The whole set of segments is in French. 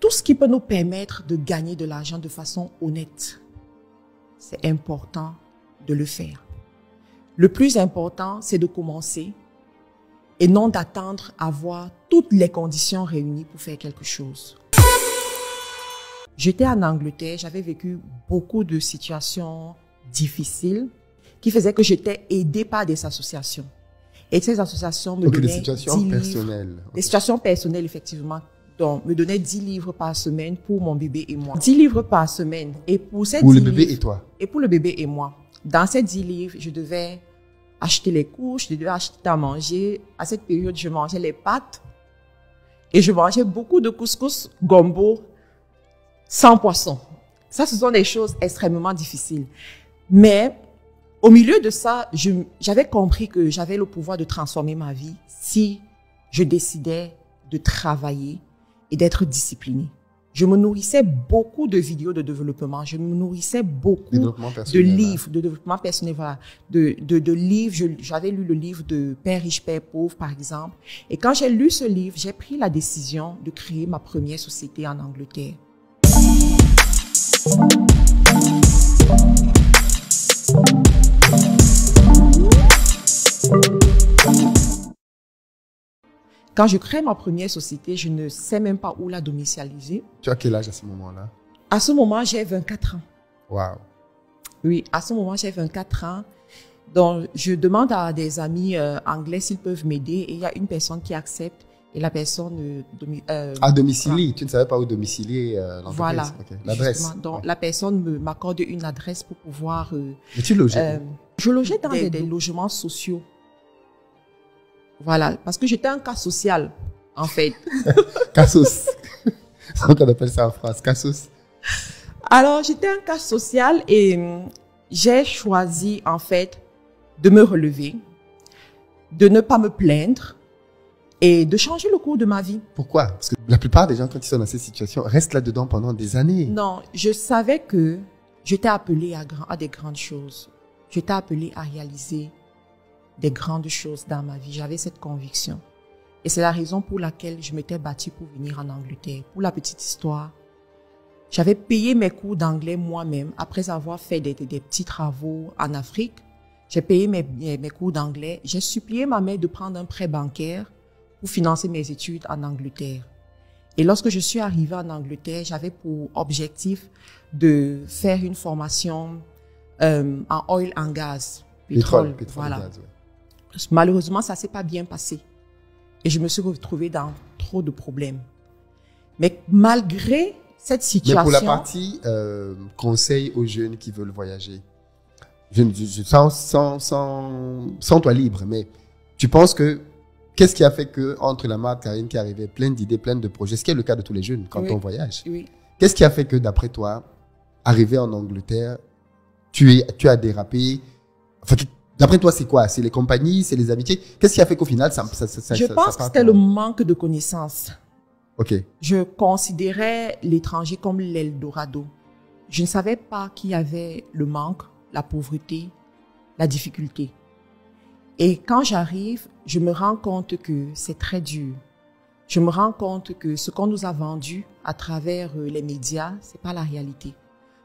tout ce qui peut nous permettre de gagner de l'argent de façon honnête, c'est important de le faire. Le plus important, c'est de commencer et non d'attendre à avoir toutes les conditions réunies pour faire quelque chose. J'étais en Angleterre, j'avais vécu beaucoup de situations difficiles qui faisaient que j'étais aidée par des associations. Et ces associations me donnaient des situations personnelles. Des situations personnelles, effectivement. Donc, me donnaient 10 livres par semaine pour mon bébé et moi. 10 livres par semaine. Et pour ces 10 le bébé et toi? Et pour le bébé et moi. Dans ces 10 livres, je devais acheter les couches, je devais acheter à manger. À cette période, je mangeais les pâtes. Et je mangeais beaucoup de couscous gombo sans poisson. Ça, ce sont des choses extrêmement difficiles. Mais au milieu de ça, j'avais compris que j'avais le pouvoir de transformer ma vie si je décidais de travailler et d'être disciplinée. Je me nourrissais beaucoup de vidéos de développement. Je me nourrissais beaucoup de livres de développement personnel. Voilà, de livres. J'avais lu le livre de Père riche, Père pauvre, par exemple. Et quand j'ai lu ce livre, j'ai pris la décision de créer ma première société en Angleterre. Quand je crée ma première société, je ne sais même pas où la domiciliser. Tu as quel âge à ce moment-là? À ce moment, j'ai 24 ans. Waouh. Oui, à ce moment, j'ai 24 ans. Donc, je demande à des amis anglais s'ils peuvent m'aider et il y a une personne qui accepte et la personne... à domicilier, voilà. Tu ne savais pas où domicilier l'entreprise? Voilà. Okay. L'adresse. Donc, la personne m'accorde une adresse pour pouvoir... Mais tu logeais je logeais dans des logements sociaux. Voilà, parce que j'étais un cas social, en fait. Cassos. C'est qu'on appelle ça en France, cassos. Alors, j'étais un cas social et j'ai choisi, en fait, de me relever, de ne pas me plaindre et de changer le cours de ma vie. Pourquoi? Parce que la plupart des gens, quand ils sont dans ces situations, restent là-dedans pendant des années. Non, je savais que j'étais appelée à des grandes choses. J'étais appelée à réaliser des grandes choses dans ma vie. J'avais cette conviction. Et c'est la raison pour laquelle je m'étais battue pour venir en Angleterre. Pour la petite histoire, j'avais payé mes cours d'anglais moi-même après avoir fait des petits travaux en Afrique. J'ai payé mes cours d'anglais. J'ai supplié ma mère de prendre un prêt bancaire pour financer mes études en Angleterre. Et lorsque je suis arrivée en Angleterre, j'avais pour objectif de faire une formation en oil and gas. Pétrole voilà. Gaz, ouais. Malheureusement, ça s'est pas bien passé. Et je me suis retrouvée dans trop de problèmes. Mais malgré cette situation... Mais pour la partie conseil aux jeunes qui veulent voyager, sans toi libre, mais tu penses que qu'est-ce qui a fait que entre la marque Karine qui arrivait pleine d'idées, pleine de projets, ce qui est le cas de tous les jeunes quand on voyage, qu'est-ce qui a fait que d'après toi, arrivé en Angleterre, tu as dérapé? Enfin, d'après toi, c'est quoi? C'est les compagnies, c'est les amitiés? Qu'est-ce qui a fait qu'au final, je pense que c'était le manque de connaissances. Ok. Je considérais l'étranger comme l'Eldorado. Je ne savais pas qu'il y avait le manque, la pauvreté, la difficulté. Et quand j'arrive, je me rends compte que c'est très dur. Je me rends compte que ce qu'on nous a vendu à travers les médias, c'est pas la réalité.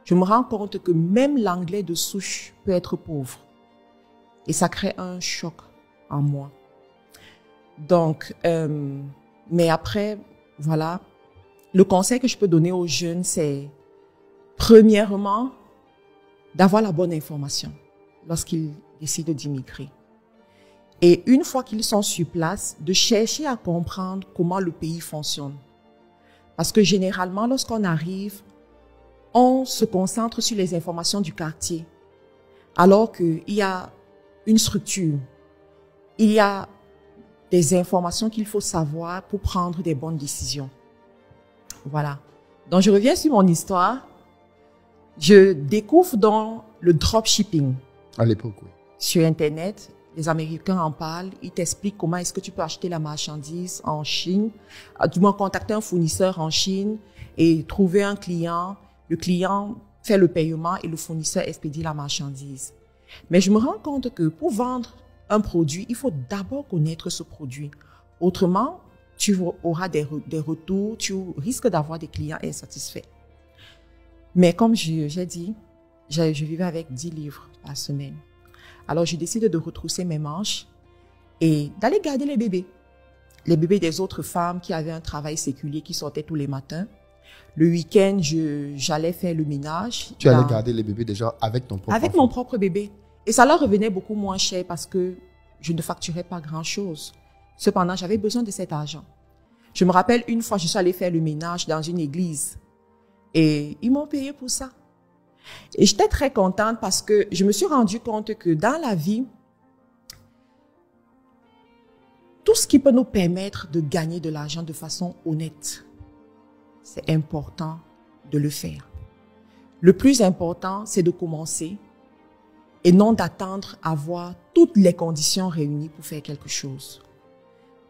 Je me rends compte que même l'anglais de souche peut être pauvre. Et ça crée un choc en moi. Donc, mais après, voilà, le conseil que je peux donner aux jeunes, c'est premièrement, d'avoir la bonne information lorsqu'ils décident d'immigrer. Et une fois qu'ils sont sur place, de chercher à comprendre comment le pays fonctionne. Parce que généralement, lorsqu'on arrive, on se concentre sur les informations du quartier, alors qu'il y a une structure. Il y a des informations qu'il faut savoir pour prendre des bonnes décisions. Voilà. Donc, je reviens sur mon histoire. Je découvre dans le dropshipping. À l'époque, oui. Sur Internet, les Américains en parlent. Ils t'expliquent comment est-ce que tu peux acheter la marchandise en Chine. Du moins, contacter un fournisseur en Chine et trouver un client. Le client fait le paiement et le fournisseur expédie la marchandise. Mais je me rends compte que pour vendre un produit, il faut d'abord connaître ce produit. Autrement, tu auras des retours, tu risques d'avoir des clients insatisfaits. Mais comme j'ai dit, je vivais avec 10 livres par semaine. Alors, je décide de retrousser mes manches et d'aller garder les bébés. Les bébés des autres femmes qui avaient un travail séculier, qui sortaient tous les matins. Le week-end, j'allais faire le ménage. Tu allais garder les bébés déjà avec ton propre Avec enfant. mon propre bébé. Et ça leur revenait beaucoup moins cher parce que je ne facturais pas grand-chose. Cependant, j'avais besoin de cet argent. Je me rappelle une fois, je suis allée faire le ménage dans une église. Et ils m'ont payé pour ça. Et j'étais très contente parce que je me suis rendu compte que dans la vie, tout ce qui peut nous permettre de gagner de l'argent de façon honnête, c'est important de le faire. Le plus important, c'est de commencer et non d'attendre à avoir toutes les conditions réunies pour faire quelque chose.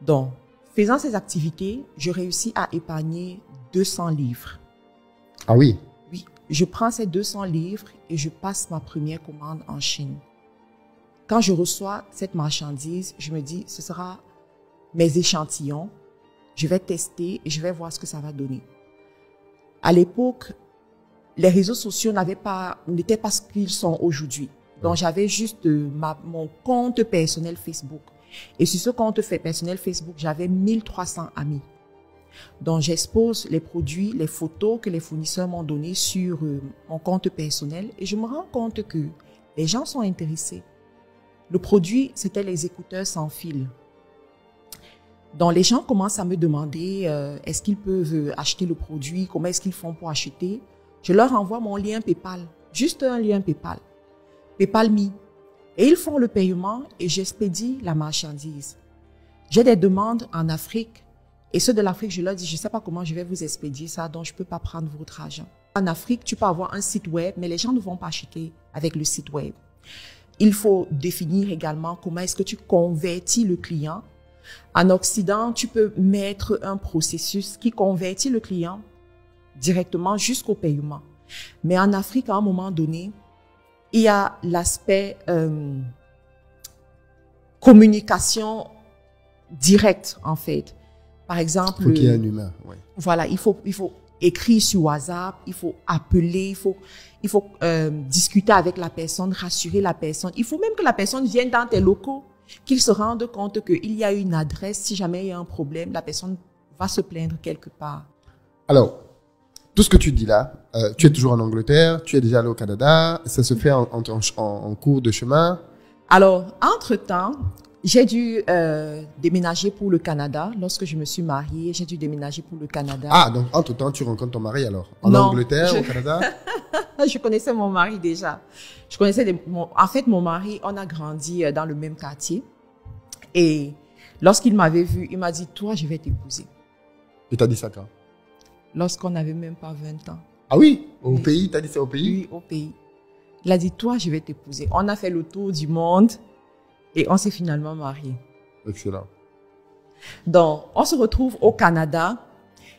Donc, faisant ces activités, je réussis à épargner 200 livres. Ah oui? Oui, je prends ces 200 livres et je passe ma première commande en Chine. Quand je reçois cette marchandise, je me dis, ce sera mes échantillons, je vais tester et je vais voir ce que ça va donner. À l'époque, les réseaux sociaux n'étaient pas ce qu'ils sont aujourd'hui. Donc, j'avais juste mon compte personnel Facebook. Et sur ce compte personnel Facebook, j'avais 1300 amis. Donc, j'expose les produits, les photos que les fournisseurs m'ont données sur mon compte personnel et je me rends compte que les gens sont intéressés. Le produit, c'était les écouteurs sans fil. Donc, les gens commencent à me demander est-ce qu'ils peuvent acheter le produit, comment est-ce qu'ils font pour acheter. Je leur envoie mon lien PayPal, juste un lien PayPal, PayPal.me. Et ils font le paiement et j'expédie la marchandise. J'ai des demandes en Afrique et ceux de l'Afrique, je leur dis, je ne sais pas comment je vais vous expédier ça, donc je ne peux pas prendre votre argent. En Afrique, tu peux avoir un site web, mais les gens ne vont pas acheter avec le site web. Il faut définir également comment est-ce que tu convertis le client. En Occident, tu peux mettre un processus qui convertit le client directement jusqu'au paiement. Mais en Afrique, à un moment donné, il y a l'aspect communication directe, en fait. Par exemple, il faut qu'il y ait un humain. Ouais. Voilà, il faut écrire sur WhatsApp, il faut appeler, il faut discuter avec la personne, rassurer la personne. Il faut même que la personne vienne dans tes locaux, qu'il se rende compte qu'il y a une adresse. Si jamais il y a un problème, la personne va se plaindre quelque part. Alors, tout ce que tu dis là, tu es toujours en Angleterre, tu es déjà allé au Canada, ça se fait en cours de chemin. Alors, entre-temps, j'ai dû déménager pour le Canada. Lorsque je me suis mariée, j'ai dû déménager pour le Canada. Ah, donc entre-temps, tu rencontres ton mari alors? En Non, Angleterre, au Canada? Je connaissais mon mari déjà. Je connaissais en fait, mon mari, on a grandi dans le même quartier. Et lorsqu'il m'avait vu, il m'a dit, toi, je vais t'épouser. Et t'as dit ça quand? Lorsqu'on n'avait même pas 20 ans. Ah oui? Au Oui. pays? T'as dit ça au pays? Oui, au pays. Il a dit, toi, je vais t'épouser. On a fait le tour du monde et on s'est finalement mariés. Excellent. Donc, on se retrouve au Canada.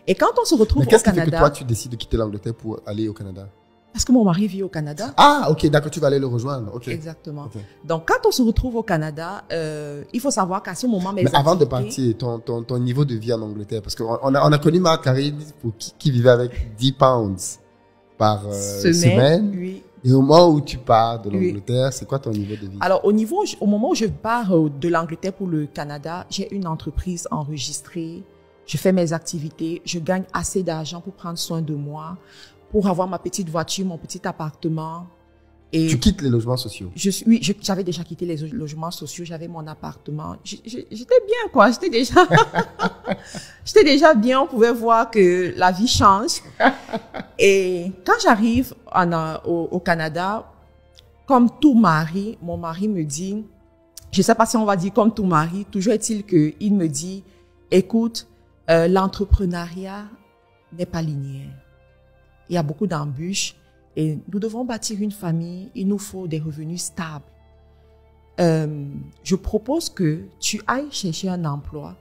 Et quand on se retrouve Mais qu'est-ce au qui fait que Canada, toi, tu décides de quitter l'Angleterre pour aller au Canada? parce que mon mari vit au Canada. Ah, ok, d'accord, tu vas aller le rejoindre. Ok. Exactement. Ok. Donc, quand on se retrouve au Canada, il faut savoir qu'à ce moment, Mais avant de partir, ton niveau de vie en Angleterre, parce qu'on a connu Marc-Karine qui vivait avec 10 pounds par semaine. Oui. Et au moment où tu pars de l'Angleterre, c'est quoi ton niveau de vie? Alors, au moment où je pars de l'Angleterre pour le Canada, j'ai une entreprise enregistrée. Je fais mes activités. Je gagne assez d'argent pour prendre soin de moi, pour avoir ma petite voiture, mon petit appartement. Et tu quittes les logements sociaux? Oui, j'avais déjà quitté les logements sociaux, j'avais mon appartement. J'étais bien, quoi. J'étais déjà bien. On pouvait voir que la vie change. Et quand j'arrive au Canada, comme tout mari, mon mari me dit, je sais pas si on va dire comme tout mari, toujours est-il qu'il me dit, écoute, l'entrepreneuriat n'est pas linéaire. Il y a beaucoup d'embûches et nous devons bâtir une famille. Il nous faut des revenus stables. Je propose que tu ailles chercher un emploi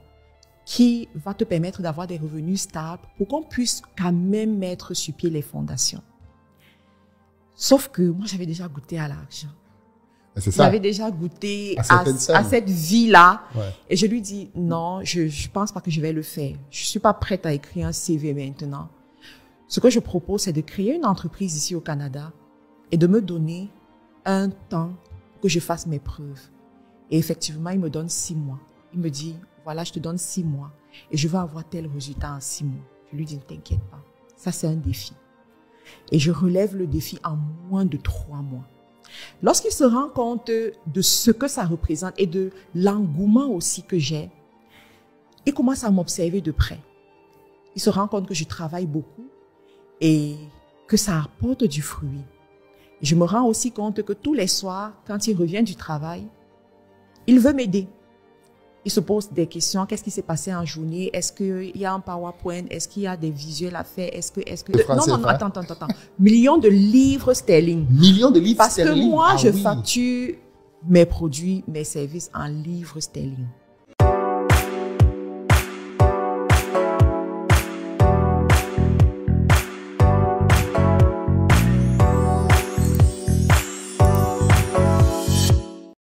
qui va te permettre d'avoir des revenus stables pour qu'on puisse quand même mettre sur pied les fondations. Sauf que moi, j'avais déjà goûté à l'argent. C'est ça. Il avait déjà goûté à cette vie-là. Ouais. Et je lui dis, non, je pense pas que je vais le faire. Je suis pas prête à écrire un CV maintenant. Ce que je propose, c'est de créer une entreprise ici au Canada et de me donner un temps que je fasse mes preuves. Et effectivement, il me donne 6 mois. Il me dit, voilà, je te donne 6 mois et je vais avoir tel résultat en 6 mois. Je lui dis, ne t'inquiète pas. Ça, c'est un défi. Et je relève le défi en moins de 3 mois. Lorsqu'il se rend compte de ce que ça représente et de l'engouement aussi que j'ai, il commence à m'observer de près. Il se rend compte que je travaille beaucoup et que ça apporte du fruit. Je me rends aussi compte que tous les soirs, quand il revient du travail, il veut m'aider. Il se pose des questions. Qu'est-ce qui s'est passé en journée? Est-ce qu'il y a un PowerPoint? Est-ce qu'il y a des visuels à faire? Non, attends. Millions de livres sterling. Millions de livres sterling? Parce que moi, je facture mes produits, mes services en livres sterling.